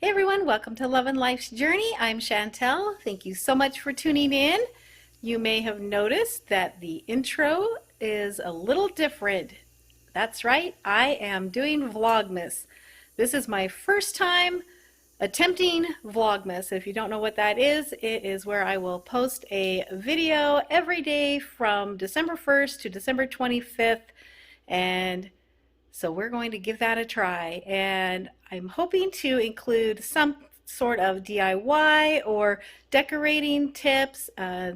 Hey everyone, welcome to Love and Life's Journey. I'm Chantel. Thank you so much for tuning in. You may have noticed that the intro is a little different. That's right, I am doing Vlogmas. This is my first time attempting Vlogmas. If you don't know what that is, it is where I will post a video every day from December 1st to December 25th, and so we're going to give that a try, and I'm hoping to include some sort of DIY or decorating tips,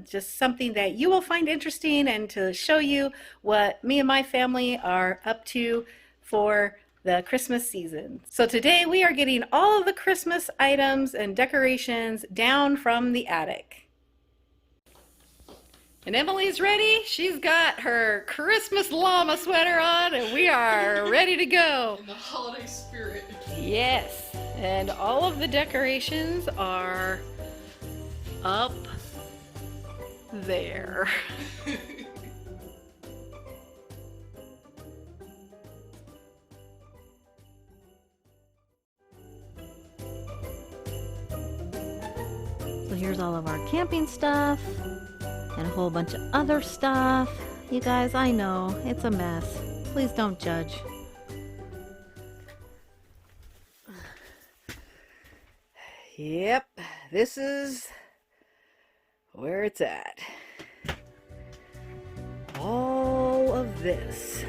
just something that you will find interesting, and to show you what me and my family are up to for the Christmas season. So today we are getting all of the Christmas items and decorations down from the attic. And Emily's ready. She's got her Christmas llama sweater on, and we are ready to go. In the holiday spirit. Yes, and all of the decorations are up there. So here's all of our camping stuff. And a whole bunch of other stuff. You guys, I know, it's a mess. Please don't judge. Yep, this is where it's at. All of this.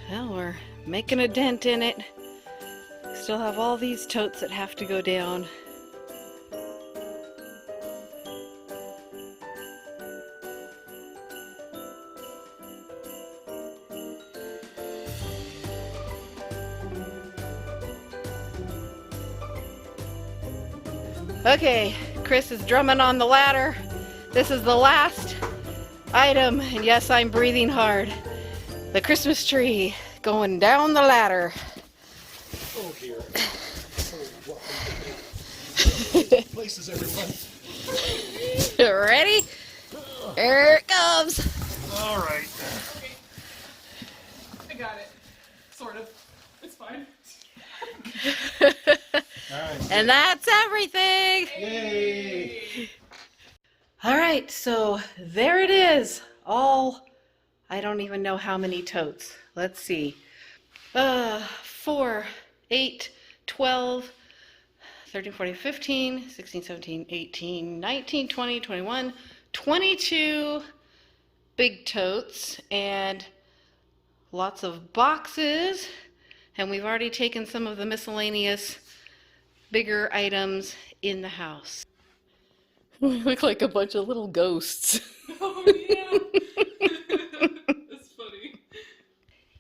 Well, we're making a dent in it. Still have all these totes that have to go down. Okay, Chris is drumming on the ladder. This is the last item, and yes, I'm breathing hard. The Christmas tree going down the ladder. Oh dear. Oh, welcome. Places, everyone. Ready? Here it comes. All right. I got it. Sort of. It's fine. All right. And that's everything. Yay! All right, so there it is. All, I don't even know how many totes. Let's see. 4, 8, 12, 13, 14, 15, 16, 17, 18, 19, 20, 21, 22 big totes, and lots of boxes. And we've already taken some of the miscellaneous bigger items in the house. We look like a bunch of little ghosts. Oh yeah. That's funny.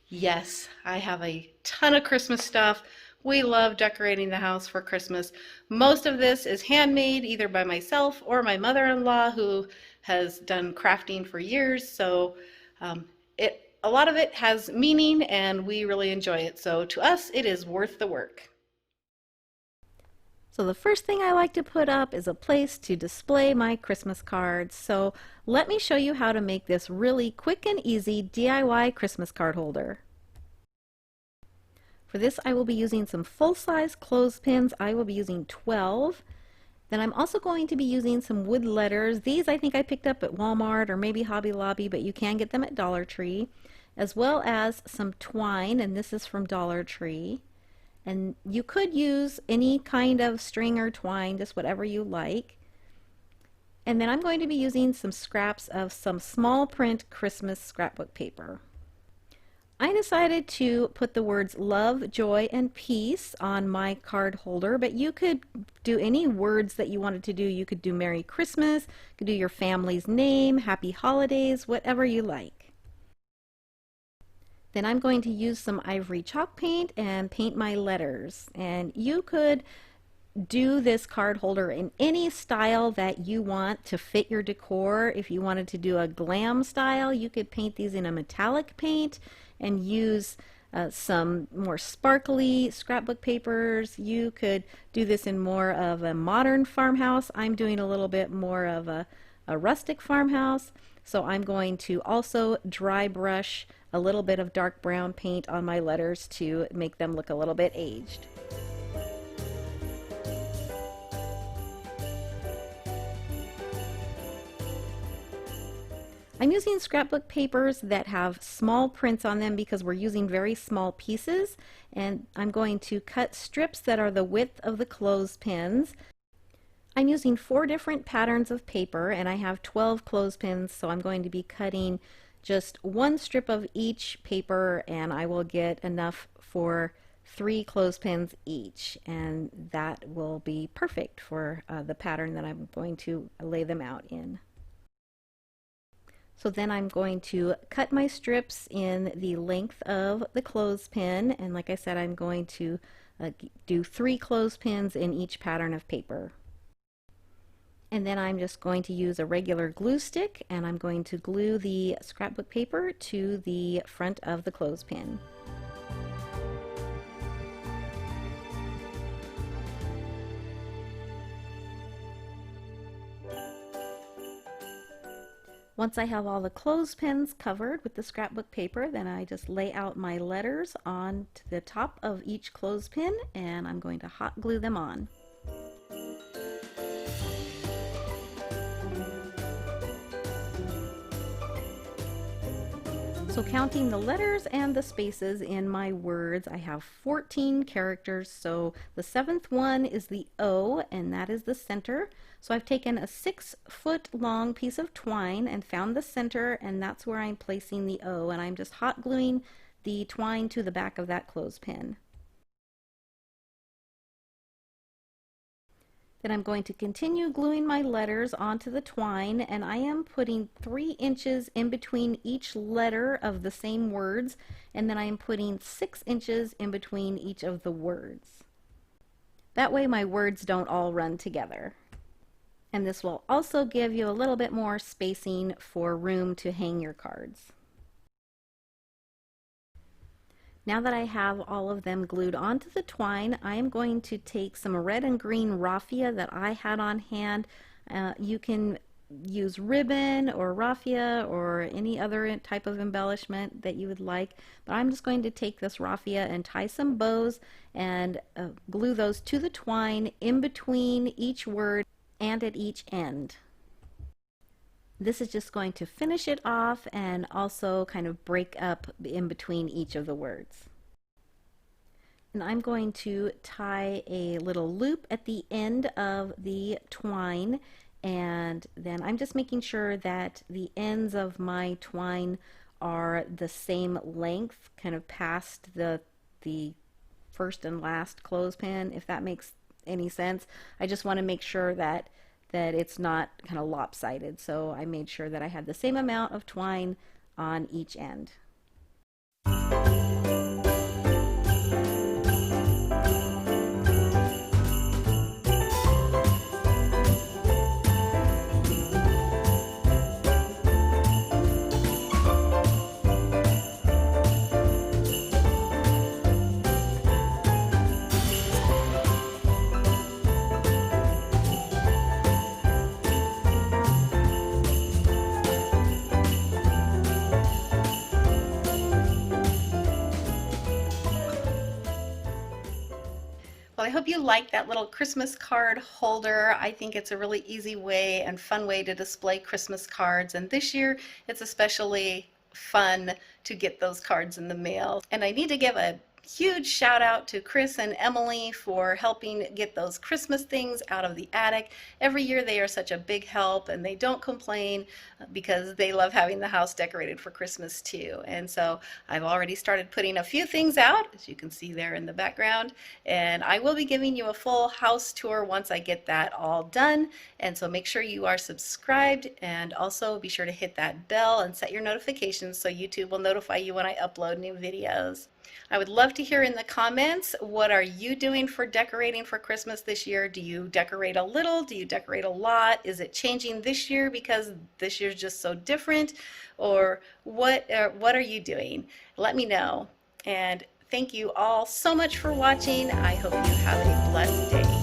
Yes, I have a ton of Christmas stuff. We love decorating the house for Christmas. Most of this is handmade either by myself or my mother-in-law, who has done crafting for years. So a lot of it has meaning, and we really enjoy it. So to us, it is worth the work. So the first thing I like to put up is a place to display my Christmas cards. So let me show you how to make this really quick and easy DIY Christmas card holder. For this, I will be using some full-size clothespins. I will be using 12. Then I'm also going to be using some wood letters. These I think I picked up at Walmart or maybe Hobby Lobby, but you can get them at Dollar Tree, as well as some twine, and this is from Dollar Tree. And you could use any kind of string or twine, just whatever you like. And then I'm going to be using some scraps of some small print Christmas scrapbook paper. I decided to put the words love, joy, and peace on my card holder, but you could do any words that you wanted to do. You could do Merry Christmas, you could do your family's name, Happy Holidays, whatever you like. Then I'm going to use some ivory chalk paint and paint my letters. And you could do this card holder in any style that you want to fit your decor. If you wanted to do a glam style, you could paint these in a metallic paint and use some more sparkly scrapbook papers. You could do this in more of a modern farmhouse. I'm doing a little bit more of a rustic farmhouse. So I'm going to also dry brush a little bit of dark brown paint on my letters to make them look a little bit aged. I'm using scrapbook papers that have small prints on them because we're using very small pieces, and I'm going to cut strips that are the width of the clothespins. I'm using 4 different patterns of paper, and I have 12 clothespins, so I'm going to be cutting just 1 strip of each paper, and I will get enough for 3 clothespins each, and that will be perfect for the pattern that I'm going to lay them out in. So then I'm going to cut my strips in the length of the clothespin, and like I said, I'm going to do 3 clothespins in each pattern of paper. And then I'm just going to use a regular glue stick, and I'm going to glue the scrapbook paper to the front of the clothespin. Once I have all the clothespins covered with the scrapbook paper, then I just lay out my letters on to the top of each clothespin, and I'm going to hot glue them on. So counting the letters and the spaces in my words, I have 14 characters. So the 7th one is the O, and that is the center. So I've taken a 6-foot long piece of twine and found the center, and that's where I'm placing the O, and I'm just hot gluing the twine to the back of that clothespin. Then I'm going to continue gluing my letters onto the twine, and I am putting 3 inches in between each letter of the same words, and then I am putting 6 inches in between each of the words. That way my words don't all run together. And this will also give you a little bit more spacing for room to hang your cards. Now that I have all of them glued onto the twine, I am going to take some red and green raffia that I had on hand. You can use ribbon or raffia or any other type of embellishment that you would like, but I'm just going to take this raffia and tie some bows and glue those to the twine in between each word and at each end. This is just going to finish it off and also kind of break up in between each of the words. And I'm going to tie a little loop at the end of the twine, and then I'm just making sure that the ends of my twine are the same length, kind of past the first and last clothespin, if that makes any sense. I just want to make sure that it's not kind of lopsided, so I made sure that I had the same amount of twine on each end. Well, I hope you like that little Christmas card holder. I think it's a really easy way and fun way to display Christmas cards, and this year it's especially fun to get those cards in the mail. And I need to give a huge shout out to Chris and Emily for helping get those Christmas things out of the attic. Every year they are such a big help, and they don't complain because they love having the house decorated for Christmas too. And so I've already started putting a few things out, as you can see there in the background, and I will be giving you a full house tour once I get that all done. And so make sure you are subscribed, and also be sure to hit that bell and set your notifications so YouTube will notify you when I upload new videos. I would love to hear in the comments, what are you doing for decorating for Christmas this year? Do you decorate a little? Do you decorate a lot? Is it changing this year because this year's just so different? Or what are you doing? Let me know. And thank you all so much for watching. I hope you have a blessed day.